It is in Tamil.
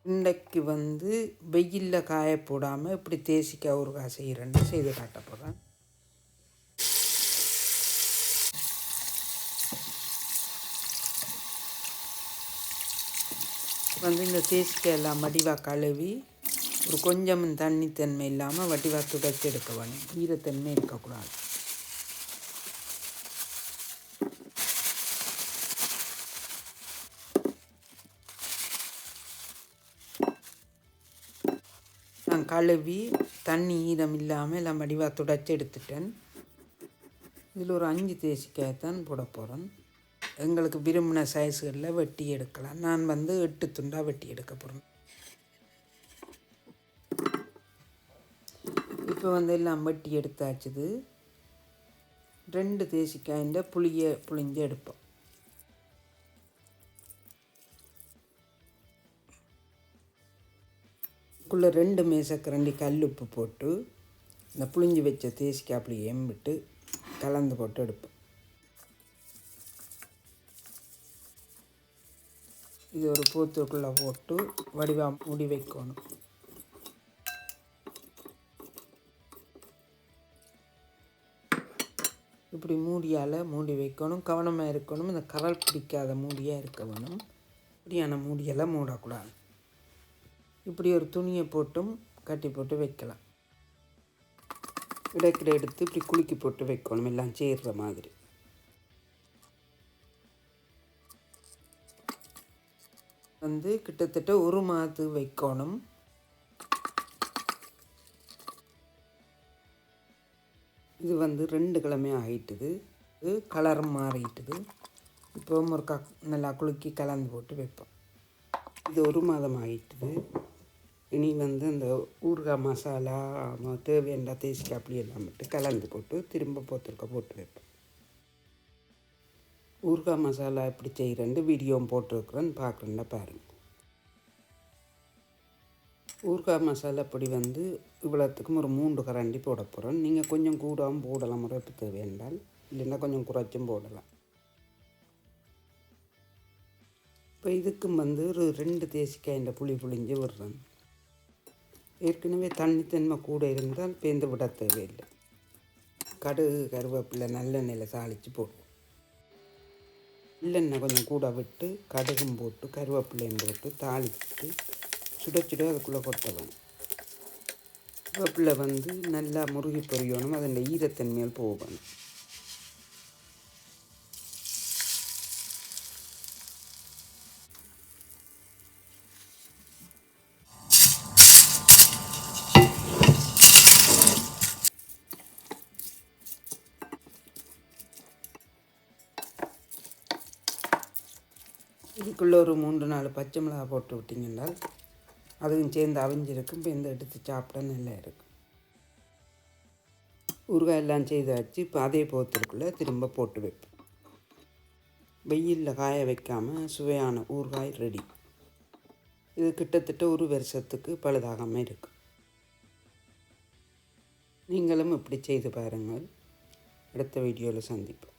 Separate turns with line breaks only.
இன்றைக்கு வெயிலில் காய போடாமல் இப்படி தேசிக்காய் ஊறுகாய் செய்கிறேன்னு செய்து காட்ட போகிறேன். இந்த தேசிக்காய் எல்லாம் வடிவாக கழுவி ஒரு கொஞ்சம் தண்ணித்தன்மை இல்லாமல் வடிவாக துடைச்சி எடுக்க வேணும். ஈரத்தன்மை இருக்கக்கூடாது. நான் கழுவி தண்ணி ஈரம் இல்லாமல் எல்லாம் வடிவாக துடைச்சி எடுத்துட்டேன். இதில் ஒரு 5 தேசிக்காய் தான் போட போகிறேன். எங்களுக்கு விரும்பின சைஸ்களில் வெட்டி எடுக்கலாம். நான் 8 துண்டாக வெட்டி எடுக்க போகிறேன். இப்போ எல்லாம் வெட்டி எடுத்தாச்சுது. 2 தேசிக்காய்ன்ற புளியை புளிஞ்சு எடுப்போம். இதுக்குள்ளே 2 மேசக்கரண்டி கல் உப்பு போட்டு இந்த புளிஞ்சு வச்ச தேசிக்காய் அப்படி எம்பிட்டு கலந்து போட்டு எடுப்போம். இது ஒரு பூத்துக்குள்ளே போட்டு வடிவாக மூடி வைக்கணும். இப்படி மூடியால் மூடி வைக்கணும். கவனமாக இருக்கணும். இந்த கரல் பிடிக்காத மூடியாக இருக்க வேணும். இப்படியான மூடியெல்லாம் மூடக்கூடாது. இப்படி ஒரு துணியை போட்டும் கட்டி போட்டு வைக்கலாம். இடைக்கிட எடுத்து இப்படி குலுக்கி போட்டு வைக்கணும், எல்லாம் சேர்ற மாதிரி. கிட்டத்தட்ட 1 மாதத்துக்கு வைக்கணும். இது 2 கிழமை ஆகிட்டுது. இது கலரும் மாறிட்டுது. இப்போ ஒரு நல்லா குலுக்கி கலந்து போட்டு வைப்போம். இது 1 மாதம் ஆகிட்டுது. இனி அந்த ஊறுகாய் மசாலா தேவையான தேசிக்காய் அப்படி எல்லாம் விட்டு கலந்து போட்டு திரும்ப போட்டு வைப்போம். ஊறுகாய் மசாலா எப்படி செய்கிறேன்னு வீடியோவும் போட்டிருக்கிறேன்னு பார்க்குறேன்னா பாருங்கள். ஊறுகாய் மசாலா அப்படி இவ்வளோத்துக்கும் ஒரு 3 கரண்டி போட போகிறேன். நீங்கள் கொஞ்சம் கூடவும் போடலாம், முறைப்பு தேவையாண்டால். இல்லைன்னா கொஞ்சம் குறைச்சும் போடலாம். இப்போ இதுக்கும் ஒரு 2 தேசிக்காய் புளி புளிஞ்சு விடுறேன். ஏற்கனவே தண்ணித்தன்மை கூட இருந்தால் பேந்து விட தேவையில்லை. கடுகு கருவேப்பிலை நல்லெண்ணெயில் தாளித்து போடுவோம். நல்லெண்ணெய் கொஞ்சம் கூட விட்டு கடுகும் போட்டு கருவேப்பிலையும் போட்டு தாளித்து சுட சுட அதுக்குள்ளே கொட்டணும். கருவேப்பிலை நல்லா முருகி பொரியணும். அதன் ஈரத்தன்மையால் போகணும். இதுக்குள்ளே ஒரு 3-4 பச்சை மிளகா போட்டு விட்டிங்கன்னா அதுவும் சேர்ந்து அவிஞ்சிருக்கும். இப்போ எடுத்து சாப்பிட்டா நல்லா இருக்கும். ஊறுகாய் எல்லாம் செய்து வச்சு இப்போ அதே போத்துக்குள்ளே திரும்ப போட்டு வைப்போம். வெயிலில் காய வைக்காமல் சுவையான ஊறுகாய் ரெடி. இது கிட்டத்தட்ட 1 வருஷத்துக்கு பழுதாகாமல் இருக்கும். நீங்களும் இப்படி செய்து பாருங்கள். அடுத்த வீடியோவில் சந்திப்போம்.